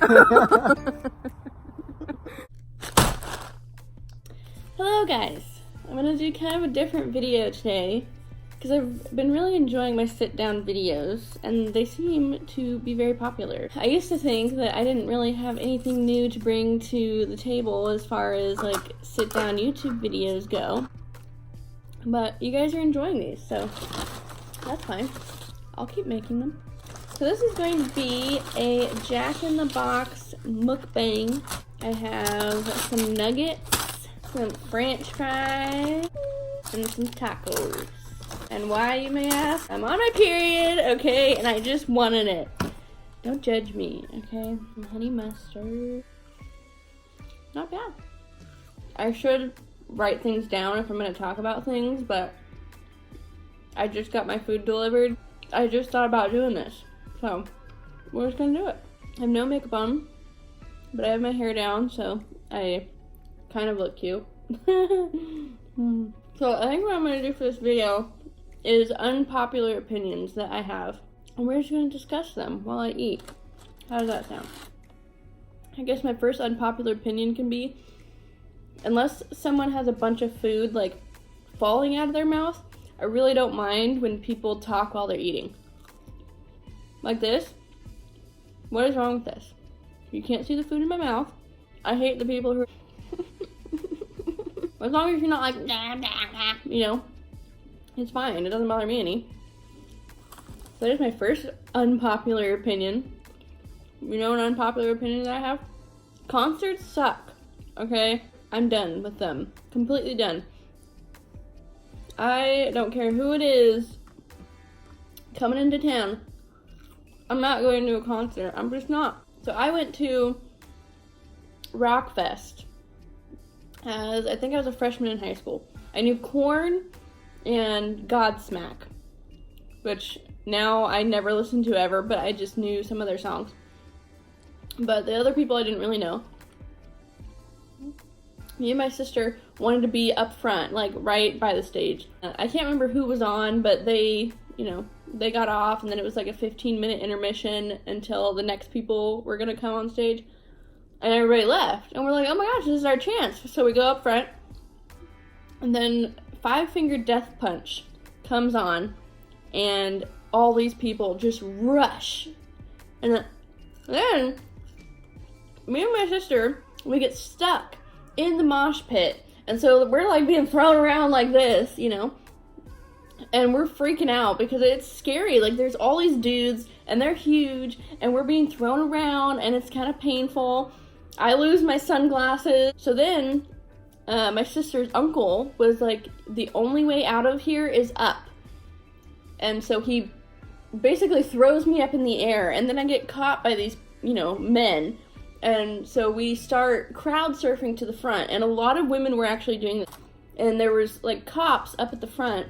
Hello guys, I'm gonna do kind of a different video today because I've been really enjoying my sit down videos and they seem to be very popular. I used to think that I didn't really have anything new to bring to the table as far as like sit down YouTube videos go, but you guys are enjoying these, so that's fine. I'll keep making them. So this is going to be a Jack in the Box mukbang. I have some nuggets, some french fries, and some tacos. And why, you may ask? I'm on my period, okay, and I just wanted it. Don't judge me, okay? Some honey mustard. Not bad. I should write things down if I'm going to talk about things, but I just got my food delivered. I just thought about doing this, so we're just going to do it. I have no makeup on, but I have my hair down, so I kind of look cute. So I think what I'm going to do for this video is unpopular opinions that I have, and we're just going to discuss them while I eat. How does that sound? I guess my first unpopular opinion can be, unless someone has a bunch of food like falling out of their mouth, I really don't mind when people talk while they're eating. Like this. What is wrong with this? You can't see the food in my mouth. I hate the people who as long as you're not like, you know, it's fine. It doesn't bother me any. So that is my first unpopular opinion. You know an unpopular opinion that I have? Concerts suck, okay? I'm done with them. Completely done. I don't care who it is coming into town. I'm not going to a concert. I'm just not. So I went to Rockfest as I think I was a freshman in high school. I knew Korn and Godsmack, which now I never listened to ever, but I just knew some of their songs. But the other people I didn't really know. Me and my sister wanted to be up front, like right by the stage. I can't remember who was on, but they, you know, they got off and then it was like a 15-minute intermission until the next people were gonna come on stage. And everybody left. And we're like, oh my gosh, this is our chance. So we go up front. And then Five Finger Death Punch comes on. And all these people just rush. And then me and my sister, we get stuck in the mosh pit. And so we're like being thrown around like this, you know. And we're freaking out because it's scary. Like there's all these dudes and they're huge. And we're being thrown around and it's kind of painful. I lose my sunglasses. So then, my sister's uncle was like, the only way out of here is up. And so he basically throws me up in the air, and then I get caught by these, you know, men. And so we start crowd surfing to the front, and a lot of women were actually doing this. And there was like cops up at the front,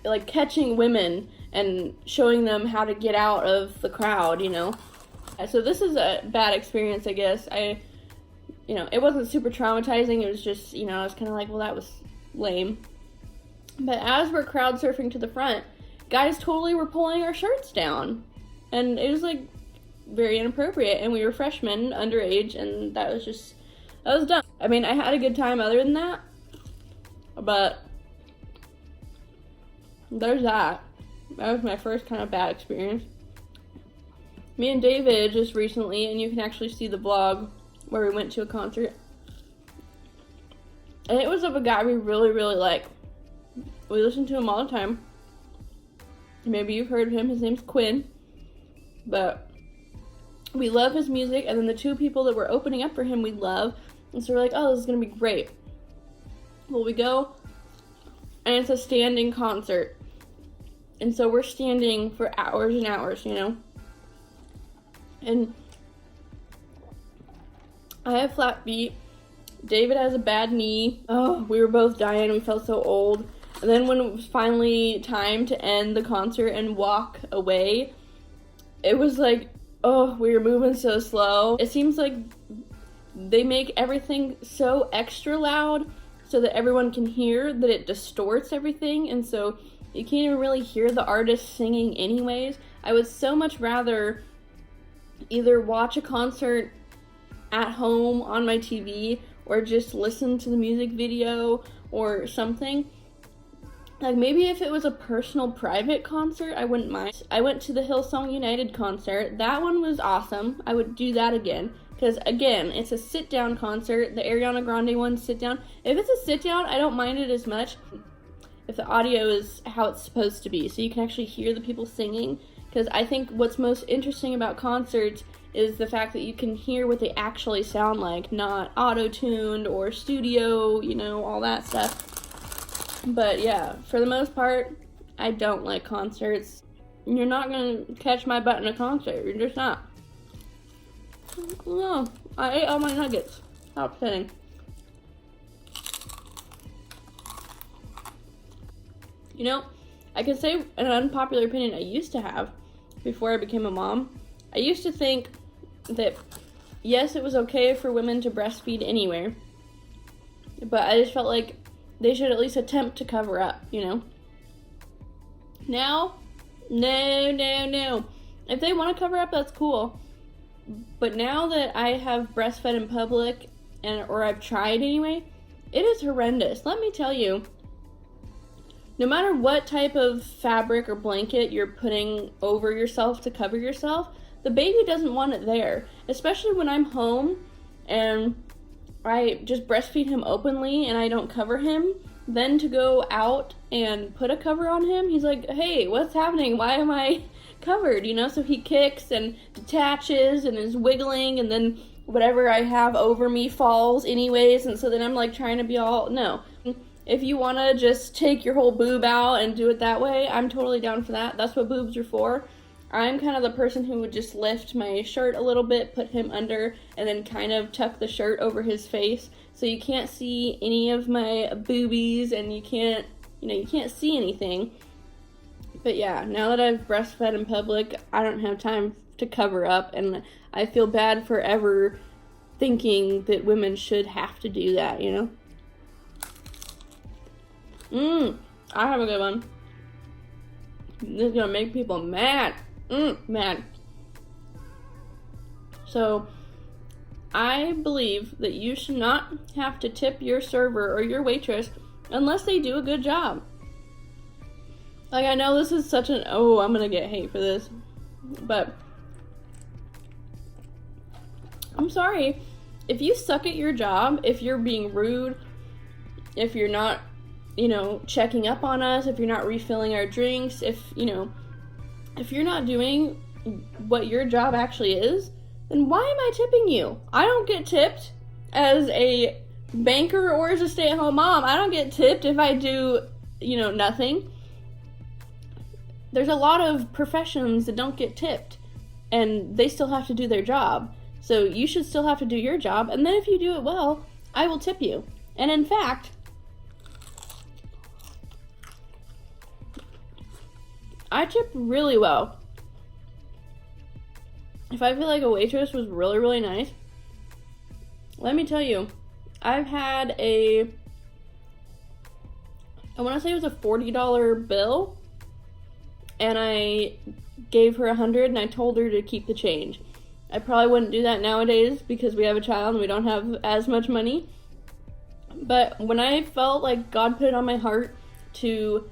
like catching women and showing them how to get out of the crowd, you know. So this is a bad experience, I guess. You know, it wasn't super traumatizing. It was just, you know, I was kind of like, well, that was lame. But as we're crowd surfing to the front, guys totally were pulling our shirts down. And it was, like, very inappropriate. And we were freshmen, underage, and that was dumb. I mean, I had a good time other than that. But there's that. That was my first kind of bad experience. Me and David just recently, and you can actually see the vlog where we went to a concert. And it was of a guy we really, really like. We listen to him all the time. Maybe you've heard of him. His name's Quinn. But we love his music, and then the two people that were opening up for him we love. And so we're like, oh, this is going to be great. Well, we go, and it's a standing concert. And so we're standing for hours and hours, you know. And I have flat feet. David has a bad knee. Oh, we were both dying. We felt so old. And then when it was finally time to end the concert and walk away, it was like, oh, we were moving so slow. It seems like they make everything so extra loud so that everyone can hear, that it distorts everything. And so you can't even really hear the artist singing anyways. I would so much rather either watch a concert at home on my TV or just listen to the music video or something. Like, maybe if it was a personal private concert, I wouldn't mind. I went to the Hillsong United concert. That one was awesome. I would do that again. Because, again, it's a sit-down concert. The Ariana Grande one, sit-down. If it's a sit-down, I don't mind it as much if the audio is how it's supposed to be, so you can actually hear the people singing. Because I think what's most interesting about concerts is the fact that you can hear what they actually sound like, not auto-tuned or studio, you know, all that stuff. But yeah, for the most part, I don't like concerts. You're not going to catch my butt in a concert. You're just not. No, I ate all my nuggets. Stop saying. You know, I can say an unpopular opinion I used to have before I became a mom. I used to think that, yes, it was okay for women to breastfeed anywhere, but I just felt like they should at least attempt to cover up, you know? Now, no. If they want to cover up, that's cool. But now that I have breastfed in public, or I've tried anyway, it is horrendous. Let me tell you, no matter what type of fabric or blanket you're putting over yourself to cover yourself, the baby doesn't want it there. Especially when I'm home and I just breastfeed him openly and I don't cover him. Then to go out and put a cover on him, he's like, hey, what's happening? Why am I covered? You know, so he kicks and detaches and is wiggling, and then whatever I have over me falls anyways, and so then I'm like trying to be all, no. If you want to just take your whole boob out and do it that way, I'm totally down for that. That's what boobs are for. I'm kind of the person who would just lift my shirt a little bit, put him under, and then kind of tuck the shirt over his face. So you can't see any of my boobies, and you can't see anything. But yeah, now that I've breastfed in public, I don't have time to cover up, and I feel bad for ever thinking that women should have to do that, you know? I have a good one. This is gonna make people mad. Mad. So, I believe that you should not have to tip your server or your waitress unless they do a good job. Like, I know this is such an, I'm gonna get hate for this, but I'm sorry. If you suck at your job, if you're being rude, if you're not, checking up on us, if you're not refilling our drinks, if you're not doing what your job actually is, then why am I tipping you? I don't get tipped as a banker or as a stay-at-home mom. I don't get tipped if I do, nothing. There's a lot of professions that don't get tipped, and they still have to do their job. So you should still have to do your job, and then if you do it well, I will tip you. And in fact, I tip really well. If I feel like a waitress was really, really nice, let me tell you, I've had I want to say it was a $40 bill, and I gave her $100, and I told her to keep the change. I probably wouldn't do that nowadays because we have a child and we don't have as much money. But when I felt like God put it on my heart to,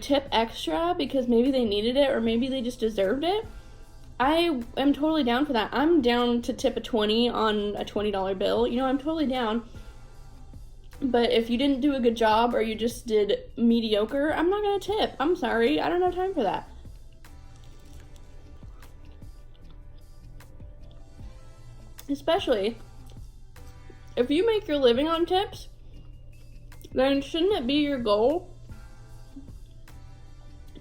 tip extra because maybe they needed it or maybe they just deserved it, I am totally down for that. I'm down to tip a $20 on a $20 bill. I'm totally down. But if you didn't do a good job or you just did mediocre, I'm not going to tip. I'm sorry. I don't have time for that. Especially if you make your living on tips, then shouldn't it be your goal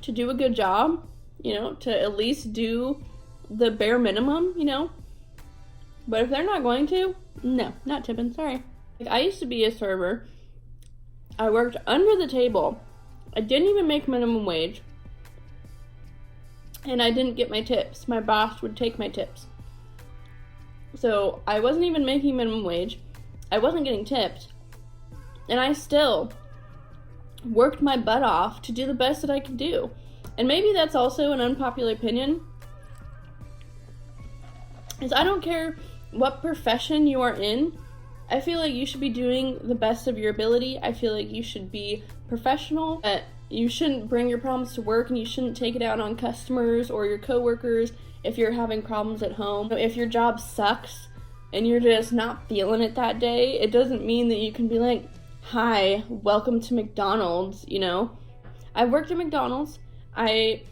to do a good job? To at least do the bare minimum, But if they're not going to, no, not tipping, sorry. I used to be a server. I worked under the table. I didn't even make minimum wage. And I didn't get my tips. My boss would take my tips. So I wasn't even making minimum wage. I wasn't getting tipped. And I still worked my butt off to do the best that I could do. And maybe that's also an unpopular opinion. is I don't care what profession you are in. I feel like you should be doing the best of your ability. I feel like you should be professional. You shouldn't bring your problems to work, and you shouldn't take it out on customers or your coworkers if you're having problems at home. If your job sucks and you're just not feeling it that day, it doesn't mean that you can be like, hi, welcome to McDonald's, you know? I've worked at McDonald's. I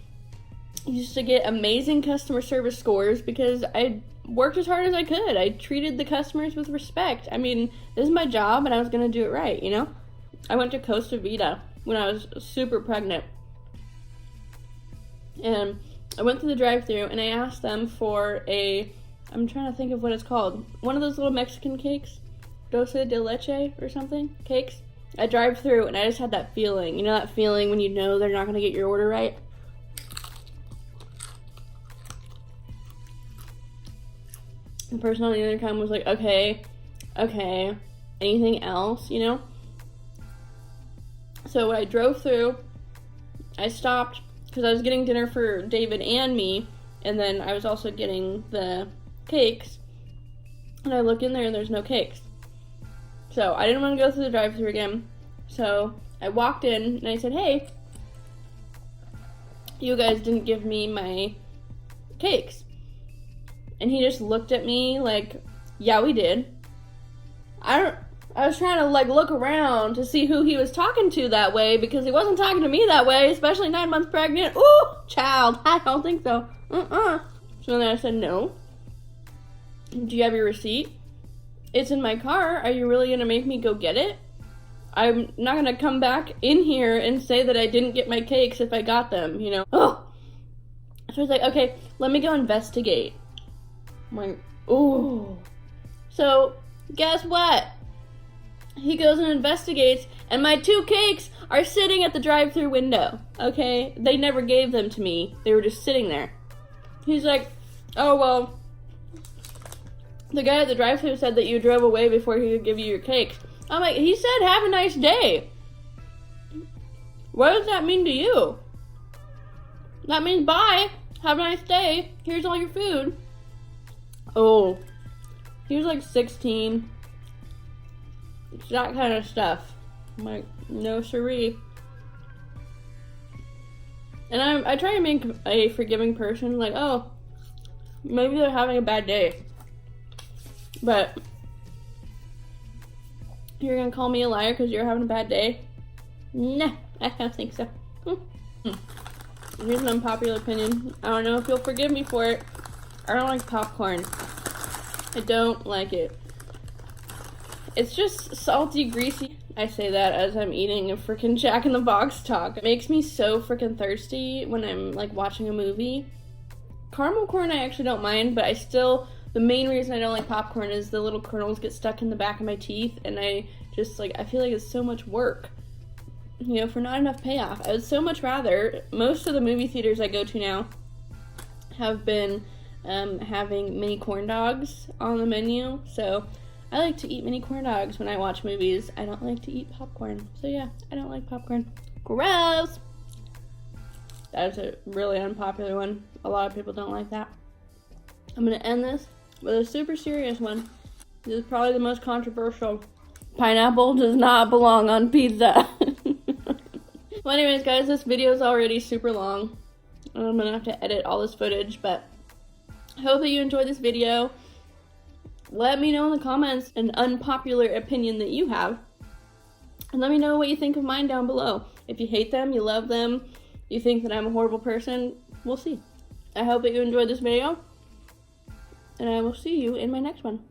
used to get amazing customer service scores because I worked as hard as I could. I treated the customers with respect. I mean, this is my job, and I was going to do it right, you know? I went to Costa Vida when I was super pregnant. And I went through the drive-thru, and I asked them for I'm trying to think of what it's called. One of those little Mexican cakes. Dulce de leche or something. Cakes. I drive through, and I just had that feeling. You know that feeling when you know they're not going to get your order right? The person on the other end was like, okay, anything else, you know? So I drove through, I stopped, because I was getting dinner for David and me, and then I was also getting the cakes, and I look in there and there's no cakes. So I didn't want to go through the drive-thru again, so I walked in and I said, hey, you guys didn't give me my cakes. And he just looked at me like, yeah, we did. I was trying to like look around to see who he was talking to that way, because he wasn't talking to me that way, especially 9 months pregnant. Ooh, child, I don't think so. So then I said, no. Do you have your receipt? It's in my car. Are you really gonna make me go get it? I'm not gonna come back in here and say that I didn't get my cakes if I got them, you know? Oh. So he's like, okay, let me go investigate. I'm like, ooh. So, guess what? He goes and investigates, and my 2 cakes are sitting at the drive-thru window, okay? They never gave them to me. They were just sitting there. He's like, oh, well, the guy at the drive-thru said that you drove away before he could give you your cakes. I'm like, he said, have a nice day. What does that mean to you? That means bye. Have a nice day. Here's all your food. Oh, he was like 16. It's that kind of stuff. I'm like, no siree. And I try to make a forgiving person, like, oh, maybe they're having a bad day. But you're gonna call me a liar because you're having a bad day? Nah, I don't think so. Here's an unpopular opinion. I don't know if you'll forgive me for it. I don't like popcorn. I don't like it. It's just salty, greasy. I say that as I'm eating a freaking Jack in the Box taco. It makes me so freaking thirsty when I'm like watching a movie. Caramel corn I actually don't mind, but the main reason I don't like popcorn is the little kernels get stuck in the back of my teeth, and I feel like it's so much work, you know, for not enough payoff. I would so much rather, most of the movie theaters I go to now have been having mini corn dogs on the menu, so I like to eat mini corn dogs when I watch movies. I don't like to eat popcorn, so yeah, I don't like popcorn. Gross! That's a really unpopular one. A lot of people don't like that. I'm gonna end this with a super serious one. This is probably the most controversial. Pineapple does not belong on pizza. Well, anyways, guys, this video is already super long. I'm gonna have to edit all this footage, but I hope that you enjoyed this video. Let me know in the comments an unpopular opinion that you have. And let me know what you think of mine down below. If you hate them, you love them, you think that I'm a horrible person, we'll see. I hope that you enjoyed this video, and I will see you in my next one.